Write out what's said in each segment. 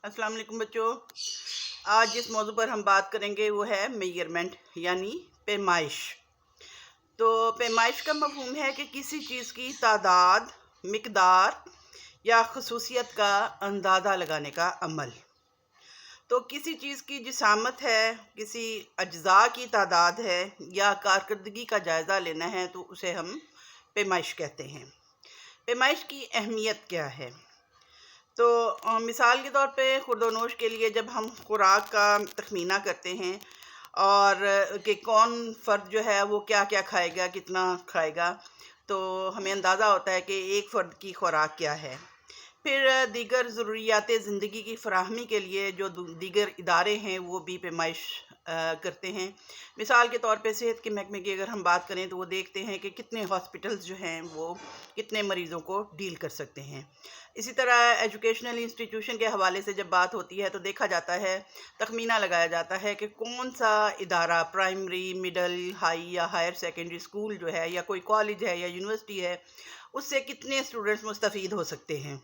अस्सलाम वालेकुम बच्चों। आज जिस मौजू पर हम बात करेंगे वो है मेजरमेंट यानी पैमाइश। तो पैमाइश का मफहूम है कि किसी चीज़ की तादाद, मिकदार या खसूसियत का अंदाज़ा लगाने का अमल। तो किसी चीज़ की जिसामत है, किसी अज्जा की तादाद है या कारकर्दगी का जायज़ा लेना है तो उसे हम पैमाइश कहते हैं। पैमाइश की अहमियत क्या है? तो मिसाल के तौर पे खुर्दोनोश के लिए जब हम खुराक का तखमीना करते हैं और कि कौन फ़र्द जो है वो क्या क्या खाएगा, कितना खाएगा, तो हमें अंदाज़ा होता है कि एक फ़र्द की खुराक क्या है। फिर दीगर ज़रूरियात ज़िंदगी की फ़राहमी के लिए जो दीगर इदारे हैं वो भी पैमाइश करते हैं। मिसाल के तौर पे सेहत के महकमे की अगर हम बात करें तो वो देखते हैं कि कितने हॉस्पिटल्स जो हैं वो कितने मरीज़ों को डील कर सकते हैं। इसी तरह एजुकेशनल इंस्टीट्यूशन के हवाले से जब बात होती है तो देखा जाता है, तखमीना लगाया जाता है कि कौन सा इदारा प्राइमरी, मिडल, हाई या हायर सेकेंडरी स्कूल जो है या कोई कॉलेज है या यूनिवर्सिटी है, उससे कितने स्टूडेंट्स मुस्तफ़ीद हो सकते हैं।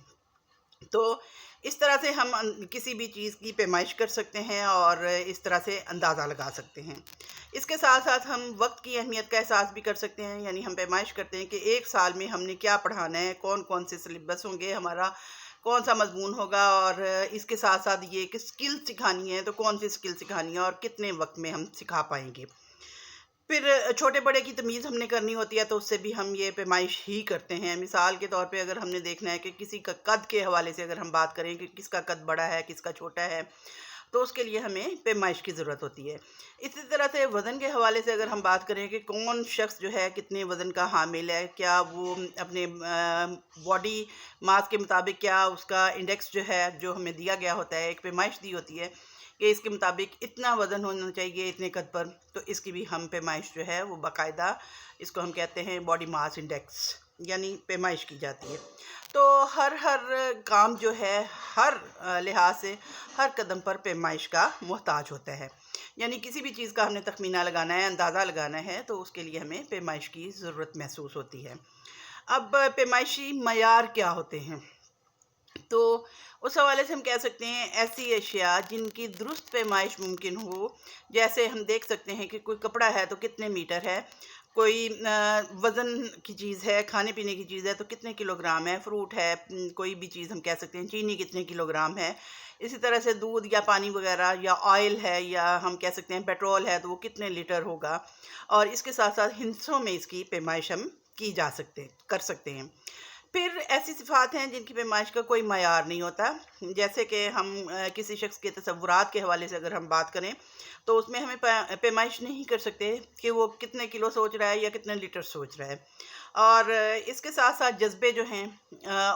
तो इस तरह से हम किसी भी चीज़ की पैमाइश कर सकते हैं और इस तरह से अंदाज़ा लगा सकते हैं। इसके साथ साथ हम वक्त की अहमियत का एहसास भी कर सकते हैं, यानी हम पैमाइश करते हैं कि एक साल में हमने क्या पढ़ाना है, कौन कौन से सिलेबस होंगे, हमारा कौन सा मजमून होगा और इसके साथ साथ ये कि स्किल सिखानी है तो कौन सी स्किल सिखानी है और कितने वक्त में हम सिखा पाएंगे। फिर छोटे बड़े की तमीज़ हमने करनी होती है तो उससे भी हम ये पैमाइश ही करते हैं। मिसाल के तौर पे अगर हमने देखना है कि किसी का कद के हवाले से अगर हम बात करें कि किसका कद बड़ा है, किसका छोटा है, तो उसके लिए हमें पैमाइश की ज़रूरत होती है। इसी तरह से वज़न के हवाले से अगर हम बात करें कि कौन शख्स जो है कितने वज़न का हामिल है, क्या वो अपने बॉडी मास के मुताबिक क्या उसका इंडेक्स जो है जो हमें दिया गया होता है, एक पैमाइश दी होती है कि इसके मुताबिक इतना वज़न होना चाहिए इतने कद पर, तो इसकी भी हम पैमाइश जो है वो बाकायदा इसको हम कहते हैं बॉडी मास इंडेक्स यानी पैमाइश की जाती है। तो हर काम जो है हर लिहाज से हर कदम पर पैमाइश का मोहताज होता है। यानी किसी भी चीज़ का हमने तखमीना लगाना है, अंदाज़ा लगाना है तो उसके लिए हमें पैमाइश की ज़रूरत महसूस होती है। अब पैमाइशी मयार क्या होते हैं? तो उस हवाले से हम कह सकते हैं ऐसी अशिया जिनकी दुरुस्त पैमाइश मुमकिन हो। जैसे हम देख सकते हैं कि कोई कपड़ा है तो कितने मीटर है, कोई वज़न की चीज़ है, खाने पीने की चीज़ है तो कितने किलोग्राम है, फ्रूट है, कोई भी चीज़ हम कह सकते हैं चीनी कितने किलोग्राम है। इसी तरह से दूध या पानी वगैरह या ऑयल है या हम कह सकते हैं पेट्रोल है तो वो कितने लीटर होगा। और इसके साथ साथ हिस्सों में इसकी पैमाइश हम कर सकते हैं। फिर ऐसी सिफ़ात हैं जिनकी पैमाइश का कोई मयार नहीं होता। जैसे कि हम किसी शख्स के तसव्वुरात के हवाले से अगर हम बात करें तो उसमें हमें पैमाइश नहीं कर सकते कि वो कितने किलो सोच रहा है या कितने लीटर सोच रहा है। और इसके साथ साथ जज्बे जो हैं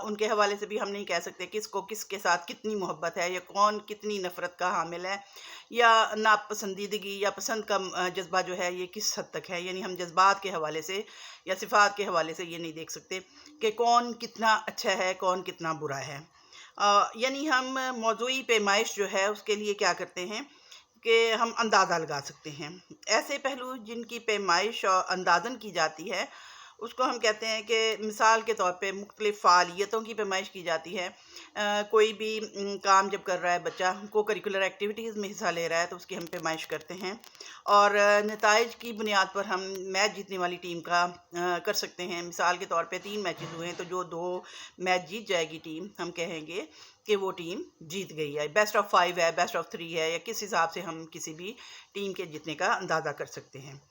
उनके हवाले से भी हम नहीं कह सकते किसको किसके साथ कितनी मोहब्बत है या कौन कितनी नफ़रत का हामिल है या नापसंदीदगी या पसंद का जज्बा जो है ये किस हद तक है। यानी हम जज्बात के हवाले से या सिफ़ात के हवाले से ये नहीं देख सकते कि कौन कितना अच्छा है, कौन कितना बुरा है। यानी हम मौज़ूई पैमाइश जो है उसके लिए क्या करते हैं कि हम अंदाज़ा लगा सकते हैं। ऐसे पहलू जिनकी पैमाइश और अंदाज़न की जाती है उसको हम कहते हैं कि मिसाल के तौर पे मुख्तलिफ़ फ़ालियतों की पैमाइश की जाती है। कोई भी काम जब कर रहा है बच्चा, को करिकुलर एक्टिविटीज़ में हिस्सा ले रहा है तो उसकी हम पैमाइश करते हैं और नताइज की बुनियाद पर हम मैच जीतने वाली टीम का कर सकते हैं। मिसाल के तौर पे 3 मैचेस हुए हैं तो जो 2 मैच जीत जाएगी टीम, हम कहेंगे कि वो टीम जीत गई है। बेस्ट ऑफ 5 है, बेस्ट ऑफ 3 है या किस हिसाब से हम किसी भी टीम के जीतने का अंदाज़ा कर सकते हैं।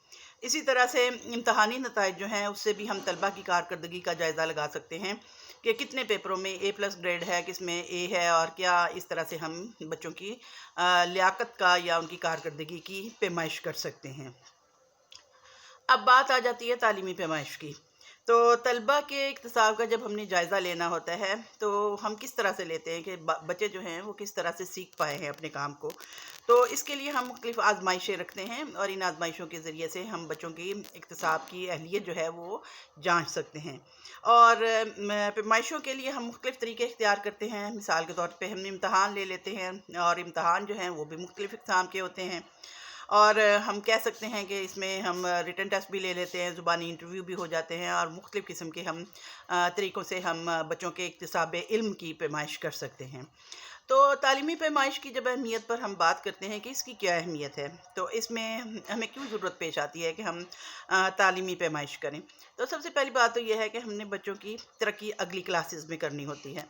इसी तरह से इम्तहानी नताइज जो हैं उससे भी हम तलबा की कारकर्दगी का जायज़ा लगा सकते हैं कि कितने पेपरों में A+ ग्रेड है, किसमें A है और क्या इस तरह से हम बच्चों की लियाकत का या उनकी कारकर्दगी की पैमाइश कर सकते हैं। अब बात आ जाती है तालीमी पैमाइश की। तो तलबा के इक्तिसाब का जब हमने जायज़ा लेना होता है तो हम किस तरह से लेते हैं कि बच्चे जो हैं वो किस तरह से सीख पाए हैं अपने काम को। तो इसके लिए हम मुख्तलिफ़ आजमाइशें रखते हैं और इन आजमाइशों के ज़रिए से हम बच्चों की इक्तिसाब की अहलियत जो है वो जांच सकते हैं। और पैमाइशों के लिए हम मुख्तलिफ़ तरीके इख्तियार करते हैं। मिसाल के तौर पे हम इम्तहान ले लेते हैं और इम्तहान जो हैं वो भी मुख्तलिफ़ इक़साम के होते हैं। और हम कह सकते हैं कि इसमें हम रिटन टेस्ट भी ले लेते हैं, ज़ुबानी इंटरव्यू भी हो जाते हैं और मुख्तलिफ़ किस्म के हम तरीक़ों से हम बच्चों के इक्तिसाब इल्म की पैमाइश कर सकते हैं। تو تعلیمی پیمائش کی جب اہمیت پر ہم بات کرتے ہیں کہ اس کی کیا اہمیت ہے، تو اس میں ہمیں کیوں ضرورت پیش آتی ہے کہ ہم تعلیمی پیمائش کریں؟ تو سب سے پہلی بات تو یہ ہے کہ ہم نے بچوں کی ترقی اگلی کلاسز میں کرنی ہوتی ہے۔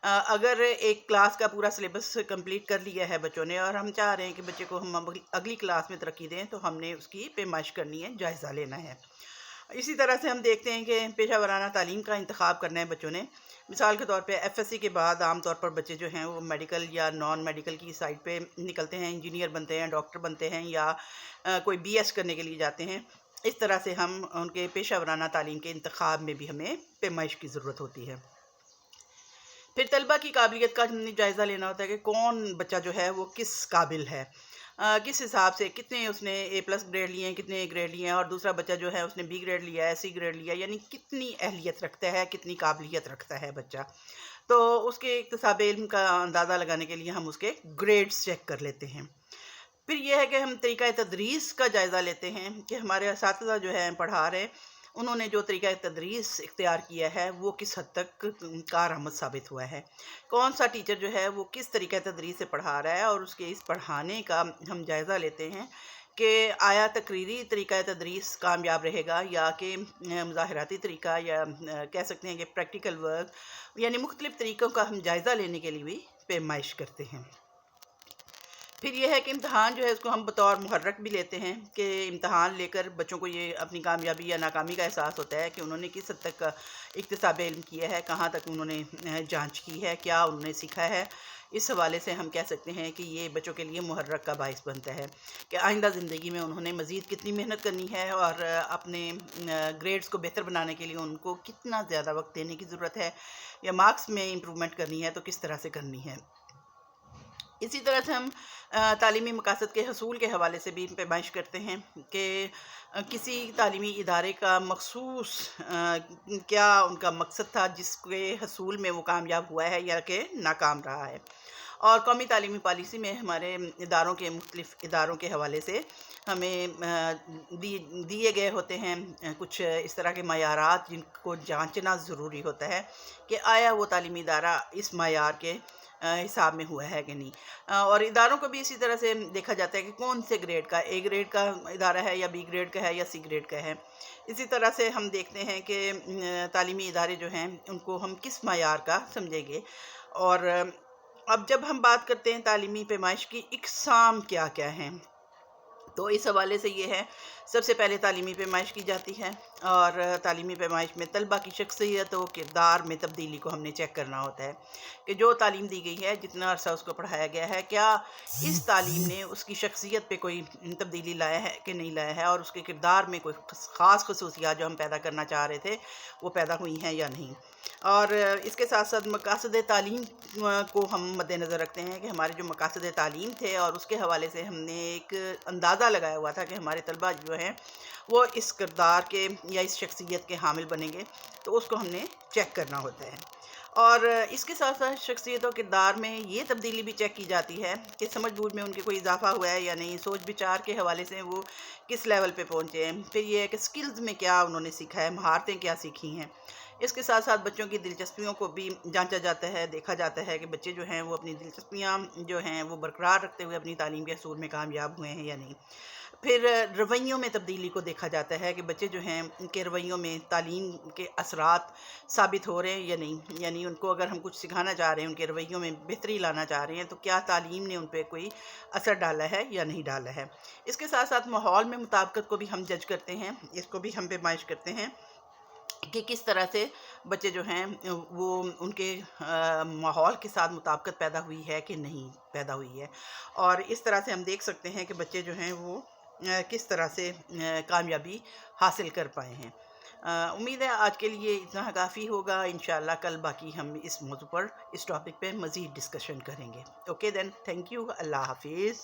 اگر ایک کلاس کا پورا سلیبس کمپلیٹ کر لیا ہے بچوں نے اور ہم چاہ رہے ہیں کہ بچے کو ہم اگلی کلاس میں ترقی دیں، تو ہم نے اس کی پیمائش کرنی ہے، جائزہ لینا ہے۔ اسی طرح سے ہم دیکھتے ہیں کہ پیشہ ورانہ تعلیم کا انتخاب کرنا ہے بچوں نے۔ مثال کے طور پہ ایف ایس سی کے بعد عام طور پر بچے جو ہیں وہ میڈیکل یا نان میڈیکل کی سائڈ پہ نکلتے ہیں، انجینئر بنتے ہیں، ڈاکٹر بنتے ہیں، یا کوئی بی ایس کرنے کے لیے جاتے ہیں۔ اس طرح سے ہم ان کے پیشہ ورانہ تعلیم کے انتخاب میں بھی ہمیں پیمائش کی ضرورت ہوتی ہے۔ پھر طلبہ کی قابلیت کا ہم نے جائزہ لینا ہوتا ہے کہ کون بچہ جو ہے وہ کس قابل ہے، کس حساب سے، کتنے اس نے اے پلس گریڈ لیے ہیں، کتنے اے گریڈ لیے ہیں، اور دوسرا بچہ جو ہے اس نے بی گریڈ لیا ہے، سی گریڈ لیا ہے، یعنی کتنی اہلیت رکھتا ہے، کتنی قابلیت رکھتا ہے بچہ۔ تو اس کے اکتساب علم کا اندازہ لگانے کے لیے ہم اس کے گریڈز چیک کر لیتے ہیں۔ پھر یہ ہے کہ ہم طریقہ تدریس کا جائزہ لیتے ہیں کہ ہمارے اساتذہ جو ہیں پڑھا رہے، انہوں نے جو طریقہ تدریس اختیار کیا ہے وہ کس حد تک کارآمد ثابت ہوا ہے، کون سا ٹیچر جو ہے وہ کس طریقہ تدریس سے پڑھا رہا ہے، اور اس کے اس پڑھانے کا ہم جائزہ لیتے ہیں کہ آیا تقریری طریقہ تدریس کامیاب رہے گا یا کہ مظاہراتی طریقہ، یا کہہ سکتے ہیں کہ پریکٹیکل ورک، یعنی مختلف طریقوں کا ہم جائزہ لینے کے لیے بھی پیمائش کرتے ہیں۔ پھر یہ ہے کہ امتحان جو ہے اس کو ہم بطور محرک بھی لیتے ہیں کہ امتحان لے کر بچوں کو یہ اپنی کامیابی یا ناکامی کا احساس ہوتا ہے کہ انہوں نے کس حد تک اکتساب علم کیا ہے، کہاں تک انہوں نے جانچ کی ہے، کیا انہوں نے سیکھا ہے۔ اس حوالے سے ہم کہہ سکتے ہیں کہ یہ بچوں کے لیے محرک کا باعث بنتا ہے کہ آئندہ زندگی میں انہوں نے مزید کتنی محنت کرنی ہے، اور اپنے گریڈز کو بہتر بنانے کے لیے ان کو کتنا زیادہ وقت دینے کی ضرورت ہے، یا مارکس میں امپرومنٹ کرنی ہے تو کس طرح سے کرنی ہے۔ اسی طرح سے ہم تعلیمی مقاصد کے حصول کے حوالے سے بھی پیمائش کرتے ہیں کہ کسی تعلیمی ادارے کا مخصوص کیا ان کا مقصد تھا جس کے حصول میں وہ کامیاب ہوا ہے یا کہ ناکام رہا ہے۔ اور قومی تعلیمی پالیسی میں ہمارے اداروں کے مختلف اداروں کے حوالے سے ہمیں دیے گئے ہوتے ہیں کچھ اس طرح کے معیارات جن کو جانچنا ضروری ہوتا ہے کہ آیا وہ تعلیمی ادارہ اس معیار کے حساب میں ہوا ہے کہ نہیں۔ اور اداروں کو بھی اسی طرح سے دیکھا جاتا ہے کہ کون سے گریڈ کا، اے گریڈ کا ادارہ ہے یا بی گریڈ کا ہے یا سی گریڈ کا ہے۔ اسی طرح سے ہم دیکھتے ہیں کہ تعلیمی ادارے جو ہیں ان کو ہم کس معیار کا سمجھیں گے۔ اور اب جب ہم بات کرتے ہیں تعلیمی پیمائش کی اقسام کیا کیا ہیں، تو اس حوالے سے یہ ہے، سب سے پہلے تعلیمی پیمائش کی جاتی ہے، اور تعلیمی پیمائش میں طلبہ کی شخصیت و کردار میں تبدیلی کو ہم نے چیک کرنا ہوتا ہے کہ جو تعلیم دی گئی ہے، جتنا عرصہ اس کو پڑھایا گیا ہے، کیا اس تعلیم نے اس کی شخصیت پہ کوئی تبدیلی لایا ہے کہ نہیں لایا ہے، اور اس کے کردار میں کوئی خاص خصوصیات جو ہم پیدا کرنا چاہ رہے تھے وہ پیدا ہوئی ہیں یا نہیں۔ اور اس کے ساتھ ساتھ مقاصد تعلیم کو ہم مد نظر رکھتے ہیں کہ ہمارے جو مقاصد تعلیم تھے، اور اس کے حوالے سے ہم نے ایک اندازہ لگایا ہوا تھا کہ ہمارے طلبہ جو ہیں وہ اس کردار کے یا اس شخصیت کے حامل بنیں گے، تو اس کو ہم نے چیک کرنا ہوتا ہے۔ اور اس کے ساتھ ساتھ شخصیت و کردار میں یہ تبدیلی بھی چیک کی جاتی ہے کہ سمجھ بوجھ میں ان کے کوئی اضافہ ہوا ہے یا نہیں، سوچ بچار کے حوالے سے وہ کس لیول پہ پہنچے ہیں، پھر یہ ہے کہ سکلز میں کیا انہوں نے سیکھا ہے، مہارتیں کیا سیکھی ہیں۔ اس کے ساتھ ساتھ بچوں کی دلچسپیوں کو بھی جانچا جاتا ہے، دیکھا جاتا ہے کہ بچے جو ہیں وہ اپنی دلچسپیاں جو ہیں وہ برقرار رکھتے ہوئے اپنی تعلیم کے حصول میں کامیاب ہوئے ہیں یا نہیں۔ پھر رویوں میں تبدیلی کو دیکھا جاتا ہے کہ بچے جو ہیں ان کے رویوں میں تعلیم کے اثرات ثابت ہو رہے ہیں یا نہیں، یعنی ان کو اگر ہم کچھ سکھانا چاہ رہے ہیں، ان کے رویوں میں بہتری لانا چاہ رہے ہیں، تو کیا تعلیم نے ان پہ کوئی اثر ڈالا ہے یا نہیں ڈالا ہے۔ اس کے ساتھ ساتھ ماحول میں مطابقت کو بھی ہم جج کرتے ہیں، اس کو بھی ہم پیمائش کرتے ہیں کہ کس طرح سے بچے جو ہیں وہ ان کے ماحول کے ساتھ مطابقت پیدا ہوئی ہے کہ نہیں پیدا ہوئی ہے، اور اس طرح سے ہم دیکھ سکتے ہیں کہ بچے جو ہیں وہ کس طرح سے کامیابی حاصل کر پائے ہیں۔ امید ہے آج کے لیے اتنا کافی ہوگا، انشاءاللہ کل باقی ہم اس موضوع پر، اس ٹاپک پہ مزید ڈسکشن کریں گے۔ اوکے دین، تھینک یو، اللہ حافظ۔